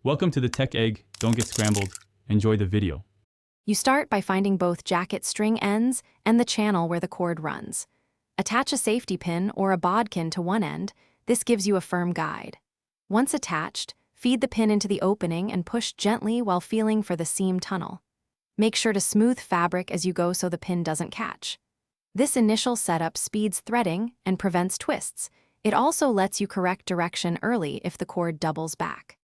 Welcome to the Tech Egg. Don't get scrambled. Enjoy the video. You start by finding both jacket string ends and the channel where the cord runs. Attach a safety pin or a bodkin to one end. This gives you a firm guide. Once attached, feed the pin into the opening and push gently while feeling for the seam tunnel. Make sure to smooth fabric as you go so the pin doesn't catch. This initial setup speeds threading and prevents twists. It also lets you correct direction early if the cord doubles back.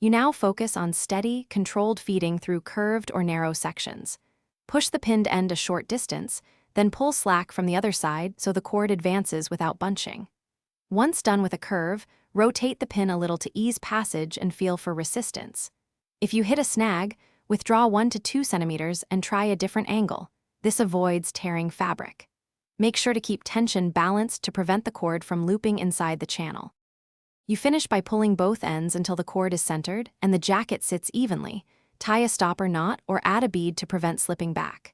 You now focus on steady, controlled feeding through curved or narrow sections. Push the pinned end a short distance, then pull slack from the other side so the cord advances without bunching. Once done with a curve, rotate the pin a little to ease passage and feel for resistance. If you hit a snag, withdraw 1 to 2 centimeters and try a different angle. This avoids tearing fabric. Make sure to keep tension balanced to prevent the cord from looping inside the channel. You finish by pulling both ends until the cord is centered and the jacket sits evenly. Tie a stopper knot or add a bead to prevent slipping back.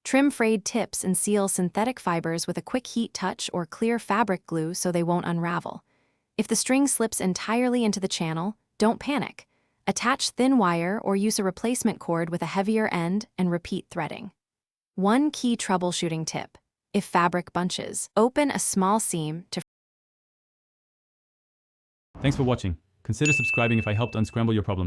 Trim frayed tips and seal synthetic fibers with a quick heat touch or clear fabric glue so they won't unravel. If the string slips entirely into the channel, don't panic. Attach thin wire or use a replacement cord with a heavier end and repeat threading. One key troubleshooting tip: if fabric bunches, open a small seam to. Thanks for watching. Consider subscribing if I helped unscramble your problems.